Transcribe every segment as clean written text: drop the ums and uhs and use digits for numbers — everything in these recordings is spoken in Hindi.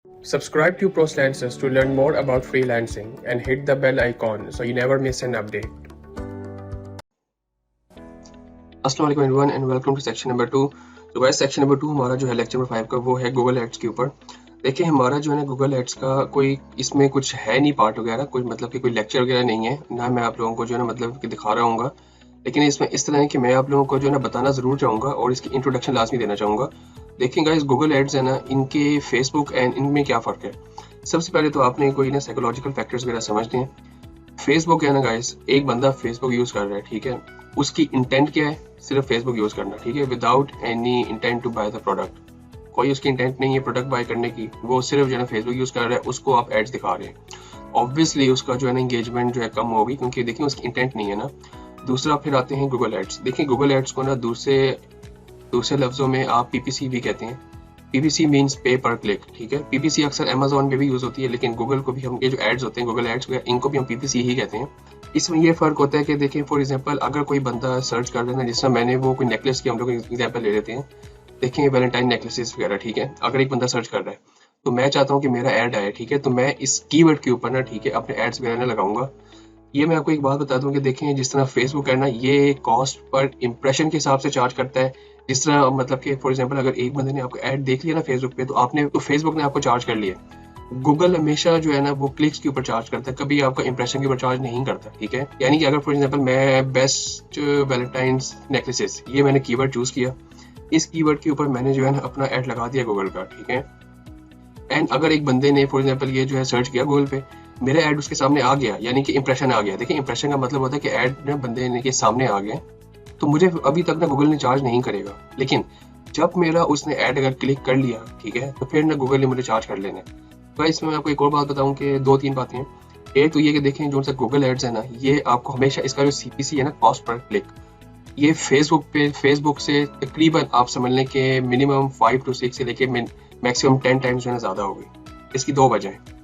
Subscribe to ProSlancers to learn more about freelancing and hit the bell icon so you never miss an update. अस्सलाम वालेकुम everyone and welcome to section number 2। तो गाइस सेक्शन नंबर 2 हमारा जो है लेक्चर नंबर 5 का वो है गूगल एड्स के ऊपर। देखिए हमारा जो है ना गूगल एड्स का कोई इसमें कुछ है नहीं पार्ट वगैरह, कोई मतलब कि कोई लेक्चर वगैरह नहीं है ना। मैं आप लोगों को जो है ना मतलब कि दिखा रहा हूँ, लेकिन इसमें इस तरह है कि मैं आप लोगों को जो है ना बताना ज़रूर चाहूँगा और इसकी इंट्रोडक्शन लाजमी देना चाहूँगा। देखिए गाइस गूगल एड्स है ना, इनके फेसबुक एंड इनमें क्या फ़र्क है। सबसे पहले तो आपने कोई ना साइकोलॉजिकल फैक्टर्स वगैरह समझते हैं। फेसबुक है ना गाइस, एक बंदा फेसबुक यूज़ कर रहा है, ठीक है, उसकी इंटेंट क्या है, सिर्फ फेसबुक यूज़ करना, ठीक है, without any intent to buy the product. कोई उसकी इंटेंट नहीं है प्रोडक्ट बाय करने की, वो सिर्फ जो है ना फेसबुक यूज़ कर रहा है, उसको आप एड्स दिखा रहे हैं। ऑब्वियसली उसका जो है ना इंगेजमेंट जो है कम होगी, क्योंकि देखिए उसकी इंटेंट नहीं है ना। दूसरा फिर आते हैं गूगल एड्स। देखिए गूगल एड्स को ना दूसरे लफ्ज़ों में आप पीपीसी भी कहते हैं। पीपीसी मीन्स पे पर क्लिक, ठीक है। पीपीसी अक्सर अमेजोन पे भी यूज़ होती है, लेकिन गूगल को भी हम, ये जो एड्स होते हैं गूगल एड्स वगैरह, इनको भी हम पीपीसी ही कहते हैं। इसमें ये फ़र्क होता है कि देखिए फॉर एग्जांपल अगर कोई बंदा सर्च कर लेना, जिस तरह मैंने वो कोई नेकलेस की हम लोग एग्जांपल ले लेते हैं, देखिए वैलेंटाइन नेकलेसेस वगैरह, ठीक है। अगर एक बंदा सर्च कर रहा है तो मैं चाहता हूँ कि मेरा ऐड आए, ठीक है, तो मैं इस कीवर्ड के ऊपर ना, ठीक है, अपने एड्स वगैरह ना लगाऊंगा। ये मैं आपको एक बात बता दूं कि देखें जिस तरह फेसबुक है ना, ये कॉस्ट पर इंप्रेशन के हिसाब से चार्ज करता है। जिस तरह मतलब कि फॉर एग्जांपल अगर एक बंदे ने आपको ऐड देख लिया ना फेसबुक पे, तो फेसबुक ने आपको चार्ज कर लिया। गूगल हमेशा जो है ना वो क्लिक्स के ऊपर चार्ज करता है, कभी आपका इंप्रेशन के ऊपर चार्ज नहीं करता, ठीक है। यानी कि अगर फॉर एग्जांपल मैं बेस्ट वैलेंटाइंस नेकलेसेस, ये मैंने कीवर्ड चूज किया, इस कीवर्ड के ऊपर मैंने जो है ना अपना ऐड लगा दिया गूगल का, ठीक है। एंड अगर एक बंदे ने फॉर एग्जांपल ये जो है सर्च किया गूगल पे, मेरा ऐड उसके सामने आ गया, यानी कि इंप्रेशन आ गया। देखिए इंप्रेशन का मतलब होता है कि ऐड ना बंदे के सामने आ गया, तो मुझे अभी तक ना गूगल ने चार्ज नहीं करेगा। लेकिन जब मेरा उसने ऐड अगर क्लिक कर लिया, ठीक है, तो फिर ना गूगल ने मुझे चार्ज कर लेना है। तो इसमें मैं आपको एक और बात बताऊं कि 2-3 बातें हैं। एक तो ये कि देखें जो सा गूगल एड्स है ना, ये आपको हमेशा इसका जो सीपीसी है ना, कॉस्ट पर क्लिक, ये फेसबुक से तकरीबन आप समझ लें कि मिनिमम 5 to 6 से लेके मैक्सिमम 10 टाइम्स जो है ज़्यादा होगी। इसकी 2 वजह है।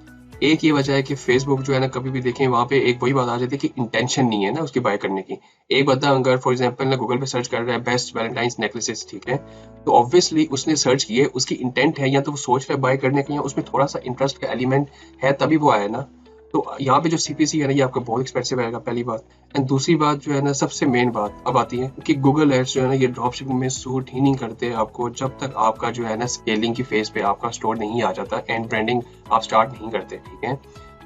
एक ये वजह है कि फेसबुक जो है ना, कभी भी देखें वहाँ पे एक वही बात आ जाती है कि इंटेंशन नहीं है ना उसकी बाय करने की। एक बंदा अगर फॉर एग्जांपल ना गूगल पे सर्च कर रहा है बेस्ट वैलेंटाइन्स नेकलेसेस, ठीक है, तो ऑब्वियसली उसने सर्च किए, उसकी इंटेंट है या तो वो सोच रहा है बाय करने की, या उसमें थोड़ा सा इंटरेस्ट का एलिमेंट है, तभी वो आया ना। तो यहाँ पे जो सीपीसी है ना, ये आपका बहुत एक्सपेंसिव आएगा, पहली बात। एंड दूसरी बात जो है ना, सबसे मेन बात अब आती है कि गूगल एड्स जो है ना, ये ड्रॉप शिपिंग में सूट ही नहीं करते आपको, जब तक आपका जो है ना स्केलिंग की फेज पे आपका स्टोर नहीं आ जाता एंड ब्रांडिंग आप स्टार्ट नहीं करते, ठीक है।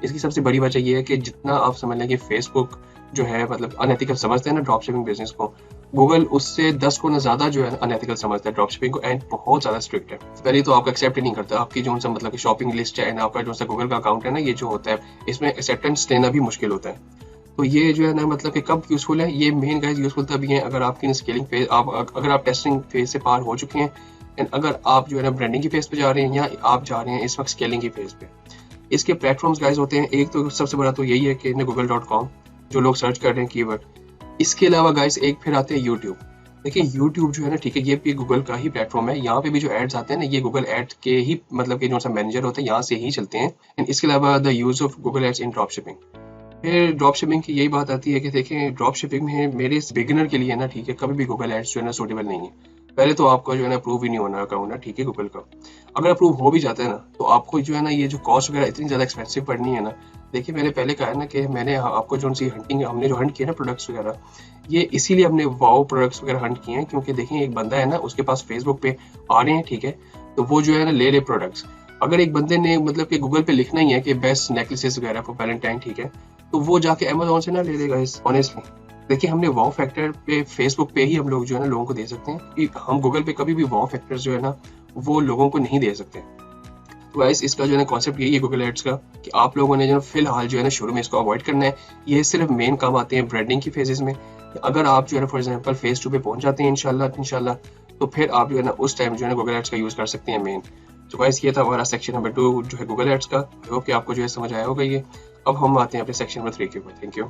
इसकी सबसे बड़ी वजह ये है कि जितना आप समझ लें कि फेसबुक जो है मतलब अनएथिकल समझते हैं ना ड्रॉप शिपिंग बिजनेस को, गूगल उससे 10 गुना ज्यादा जो है अनएथिकल समझता है ड्रॉप शिपिंग को, एंड बहुत ज्यादा स्ट्रिक्ट है। पहले तो आपका एक्सेप्ट ही नहीं करता, आपकी जो सा मतलब शॉपिंग लिस्ट है एंड आपका जो सा गूगल का अकाउंट है ना, ये जो होता है इसमें एक्सेप्टेंस लेना भी मुश्किल होता है। तो ये जो है ना मतलब कि कब यूजफुल है, ये मेन गाइस यूजफुल तभी है अगर आपकी स्केलिंग फेज अगर आप टेस्टिंग फेज से पार हो चुके हैं, एंड अगर आप जो है ना ब्रांडिंग की फेज पे जा रहे हैं, या आप जा रहे हैं इस वक्त स्केलिंग की फेज पे। इसके प्लेटफॉर्म्स गाइस होते हैं, एक तो सबसे बड़ा तो यही है कि google.com, जो लोग सर्च कर रहे हैं कीवर्ड। इसके अलावा गाइस एक फिर आते हैं यूट्यूब। देखिए यूट्यूब जो है ना, ठीक है, ये भी गूगल का ही प्लेटफॉर्म है। यहाँ पे भी जो एड्स आते हैं ना, ये गूगल एड के ही मतलब कि जो सा मैनेजर होता है यहाँ से ही चलते हैं। एंड इसके अलावा the use of Google ads in drop shipping. फिर ड्रॉप शिपिंग की यही बात आती है कि देखें ड्रॉप शिपिंग में मेरे इस बिगिनर के लिए ना, ठीक है, कभी भी गूगल एड्स जो है ना सूटेबल नहीं है। पहले तो आपका जो है ना अप्रूव ही नहीं होना अकाउंट ना, ठीक है, गूगल का। अगर अप्रूव हो भी जाता है ना, तो आपको जो है ना ये जो कॉस्ट वगैरह इतनी ज़्यादा एक्सपेंसिव पड़नी है ना। देखिए मैंने पहले कहा है ना कि मैंने आपको जो सी हंटिंग हमने जो हंट किया ना प्रोडक्ट्स वगैरह, ये इसीलिए हमने वाओ प्रोडक्ट्स वगैरह हंट किए हैं, क्योंकि देखिए एक बंदा है ना, उसके पास फेसबुक पे आ रहे हैं, ठीक है, तो वो जो है ना ले प्रोडक्ट्स। अगर एक बंदे ने मतलब कि गूगल पे लिखना ही है कि बेस्ट नेकलेसेस वगैरह फॉर वैलेंटाइन, ठीक है, तो वो जाके अमेजोन से ना ले लेगा इस ऑनेस्टली। देखिए हमने वाओ फैक्टर पे फेसबुक पे ही हम लोग जो है ना लोगों को दे सकते हैं, कि हम गूगल पे कभी भी वाओ फैक्टर जो है ना वो लोगों को नहीं दे सकते। तो गाइस इसका जो है ना कॉन्सेप्ट यही है गूगल एड्स का, कि आप लोगों ने जो है फिलहाल जो है ना शुरू में इसको अवॉइड करना है। ये सिर्फ मेन काम आते हैं ब्रांडिंग की फेजेस में। अगर आप जो है ना फॉर एग्जांपल फेज 2 पे पहुंच जाते हैं इंशाल्लाह, तो फिर आप जो है ना उस टाइम जो है ना गूगल एड्स का यूज कर सकते हैं मेन। तो गाइस ये था हमारा सेक्शन नंबर 2 जो है गूगल एड्स का। आई होप कि आपको जो है समझ आया होगा ये। अब हम आते हैं अपने सेक्शन नंबर 3 के ऊपर। Thank you.